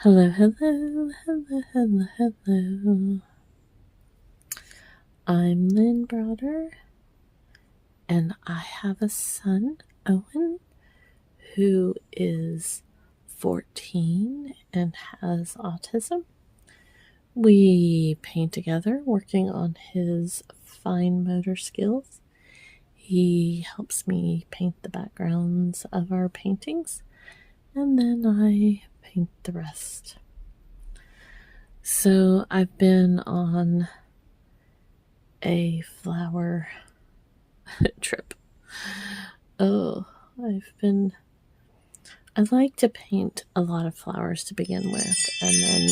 Hello, hello, hello, hello, hello. I'm Lynn Broder, and I have a son, Owen, who is 14 and has autism. We paint together, working on his fine motor skills. He helps me paint the backgrounds of our paintings, and then I paint the rest. So I've been on a flower trip. Oh, I like to paint a lot of flowers to begin with, and then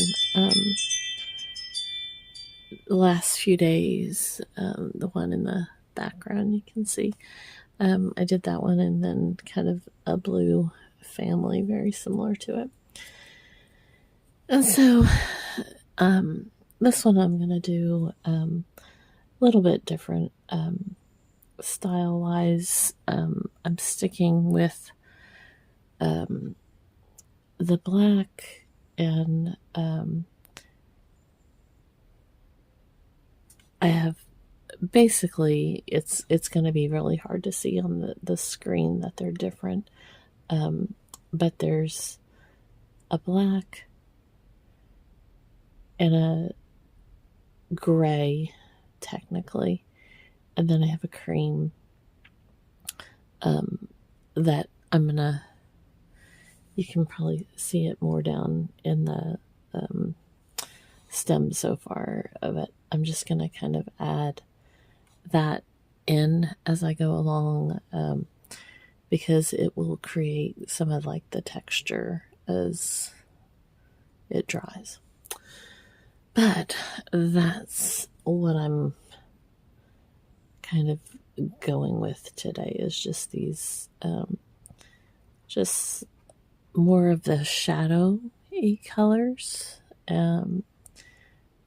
the last few days, the one in the background you can see, I did that one, and then kind of a blue family very similar to it. And so this one I'm going to do a little bit different style wise. I'm sticking with the black, and I have basically it's going to be really hard to see on the screen that they're different, but there's a black and a gray technically, and then I have a cream that I'm gonna, you can probably see it more down in the stem so far of it. I'm just gonna kind of add that in as I go along, because it will create some of like the texture as it dries. But that's what I'm kind of going with today, is just these just more of the shadowy colors,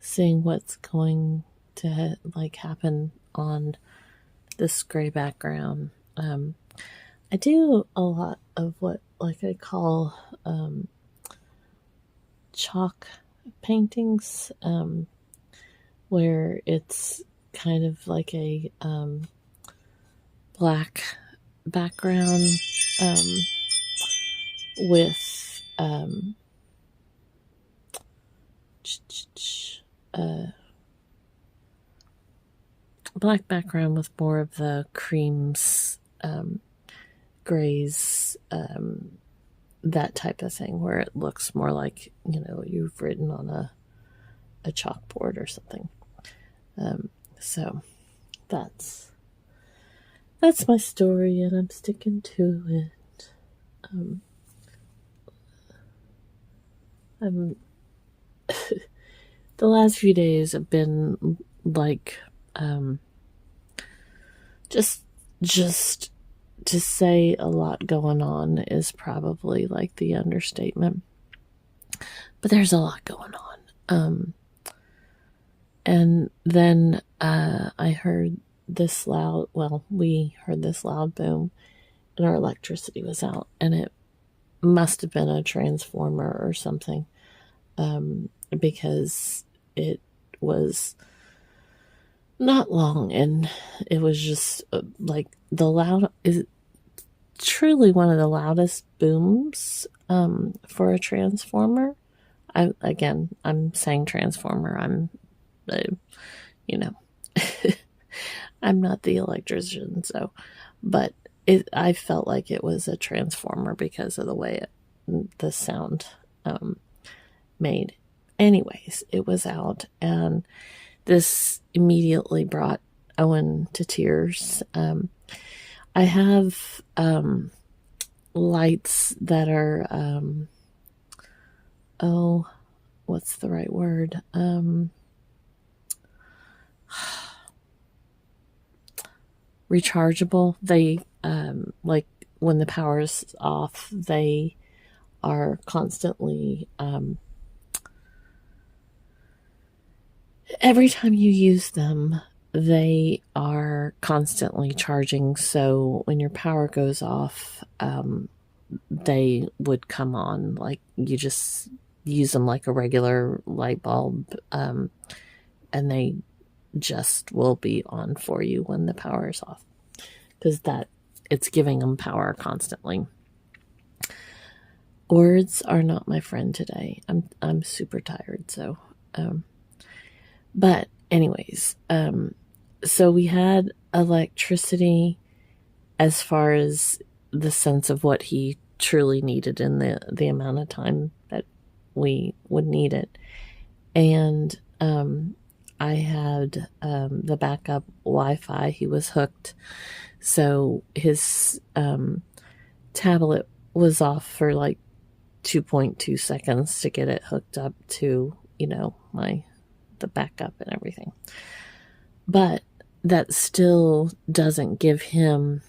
seeing what's going to like happen on this gray background. I do a lot of what like I call chalk paintings, where it's kind of like a black background with black background with more of the creams, grays, that type of thing, where it looks more like, you know, you've written on a chalkboard or something. So that's my story, and I'm sticking to it. I'm the last few days have been like just to say a lot going on is probably like the understatement, but there's a lot going on. And then I heard this loud, well, we heard this loud boom, and our electricity was out, and it must have been a transformer or something, because it was not long, and it was just like the loud is truly one of the loudest booms for a transformer. I'm saying transformer. You know, I'm not the electrician, so, but I felt like it was a transformer because of the way the sound made. Anyways, it was out, and this immediately brought Owen to tears. I have lights that are, oh, what's the right word? Rechargeable. They, like when the power's off, they are constantly, every time you use them, they are constantly charging. So when your power goes off, they would come on. Like use them like a regular light bulb, and they just will be on for you when the power is off, because that it's giving them power constantly. Words are not my friend today. I'm super tired, so but anyways, so we had electricity as far as the sense of what he truly needed in the amount of time that we would need it. And I had the backup Wi-Fi. He was hooked, so his tablet was off for like 2.2 seconds to get it hooked up to, the backup and everything. But that still doesn't give him,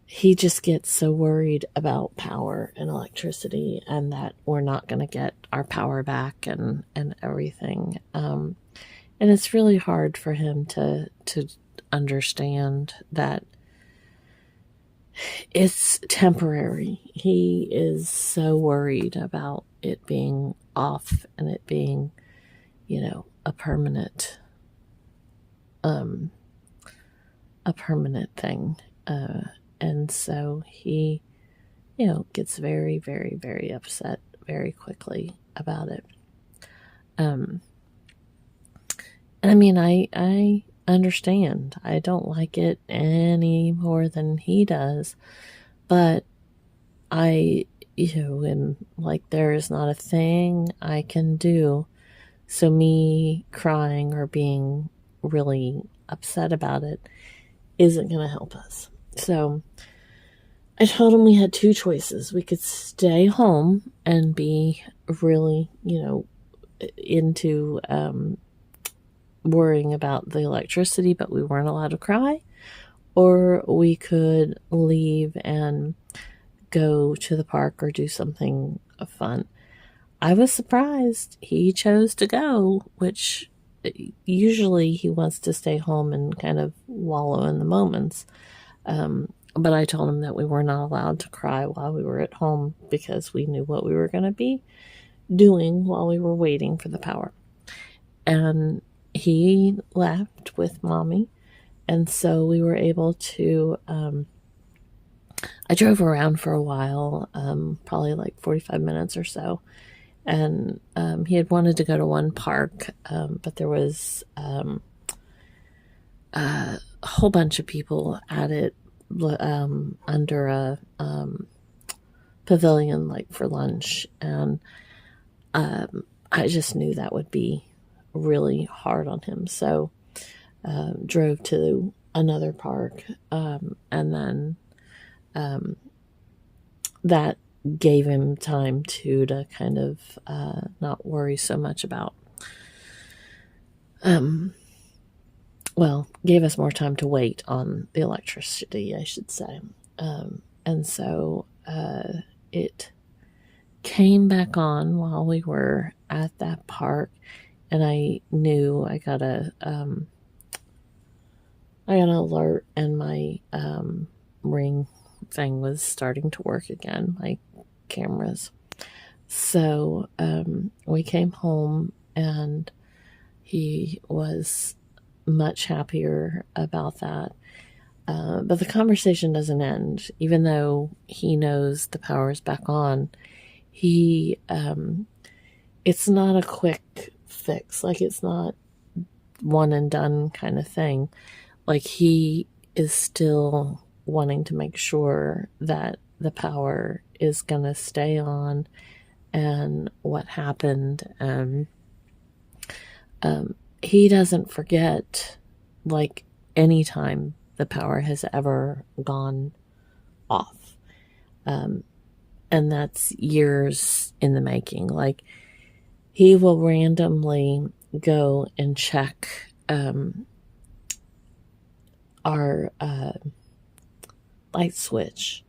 he just gets so worried about power and electricity, and that we're not going to get our power back and everything. And it's really hard for him to understand that it's temporary. He is so worried about it being off and it being, a permanent thing. And so he, gets very, very, very upset very quickly about it. And I mean, I understand. I don't like it any more than he does, but I, am like, there is not a thing I can do. So me crying or being really upset about it isn't going to help us. So I told him we had two choices. We could stay home and be really, into worrying about the electricity, but we weren't allowed to cry, or we could leave and go to the park or do something fun. I was surprised he chose to go, which usually he wants to stay home and kind of wallow in the moments. But I told him that we were not allowed to cry while we were at home because we knew what we were going to be doing while we were waiting for the power. And he left with Mommy. And so we were able to, I drove around for a while, probably like 45 minutes or so. And he had wanted to go to one park, but there was a whole bunch of people at it under a pavilion, like for lunch. And I just knew that would be really hard on him. So drove to another park, and then that gave him time to kind of not worry so much about, gave us more time to wait on the electricity, I should say. And so it came back on while we were at that park, and I knew I got an alert, and my Ring thing was starting to work again, my cameras. So we came home, and he was much happier about that. But the conversation doesn't end. Even though he knows the power's back on, he it's not a quick fix. Like, it's not one and done kind of thing. Like, he is still wanting to make sure that the power is going to stay on, and what happened. He doesn't forget, like, any time the power has ever gone off. And that's years in the making. Like, he will randomly go and check our light switch,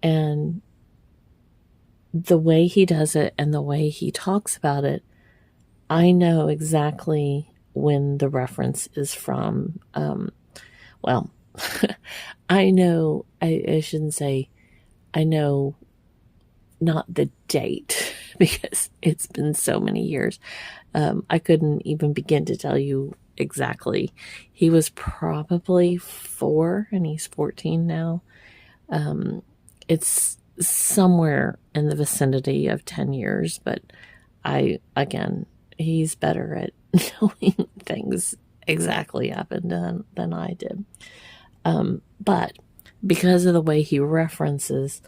and the way he does it and the way he talks about it, I know exactly when the reference is from. I know, I shouldn't say, I know not the date, because it's been so many years. I couldn't even begin to tell you exactly. He was probably 4 and he's 14 now. It's somewhere in the vicinity of 10 years, but again, he's better at knowing things exactly happened than I did. But because of the way he references,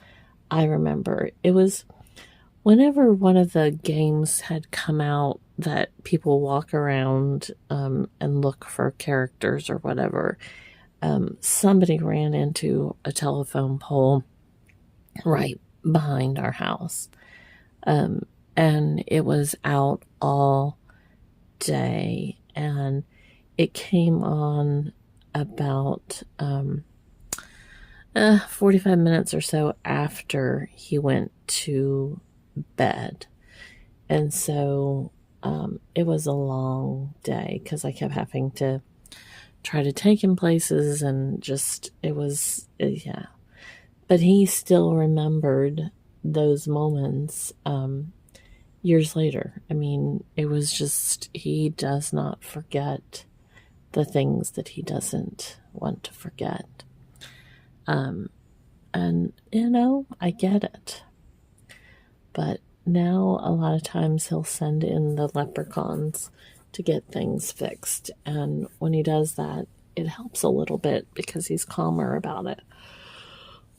I remember it was whenever one of the games had come out that people walk around and look for characters or whatever, somebody ran into a telephone pole right behind our house. And it was out all day, and it came on about 45 minutes or so after he went to bed. And so it was a long day because I kept having to try to take him places, and just, it was, yeah. But he still remembered those moments years later. I mean, it was just, he does not forget the things that he doesn't want to forget. And, you know, I get it. But now a lot of times he'll send in the leprechauns to get things fixed. And when he does that, it helps a little bit because he's calmer about it.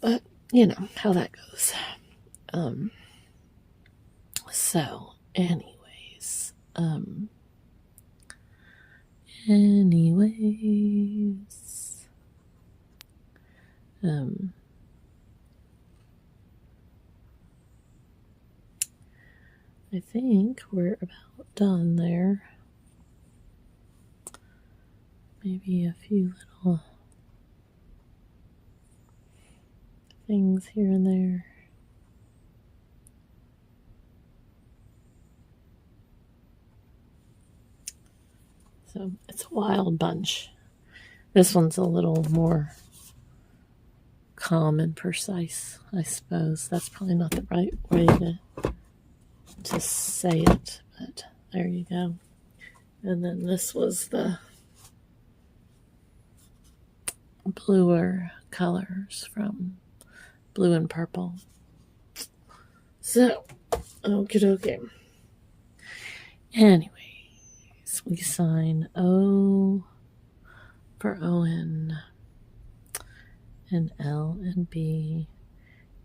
But you know how that goes. So anyways, I think we're about done there. Maybe a few little things here and there. So it's a wild bunch. This one's a little more calm and precise, I suppose. That's probably not the right way to say it, but there you go. And then this was the bluer colors from blue and purple. So, okie dokie. Anyways, we sign O for Owen and L and B.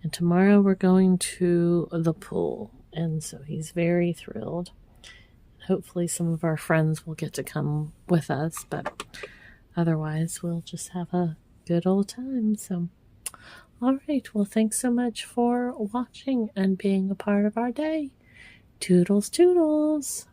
And tomorrow we're going to the pool. And so he's very thrilled. Hopefully some of our friends will get to come with us, but otherwise we'll just have a good old time. So, all right. Well, thanks so much for watching and being a part of our day. Toodles, toodles.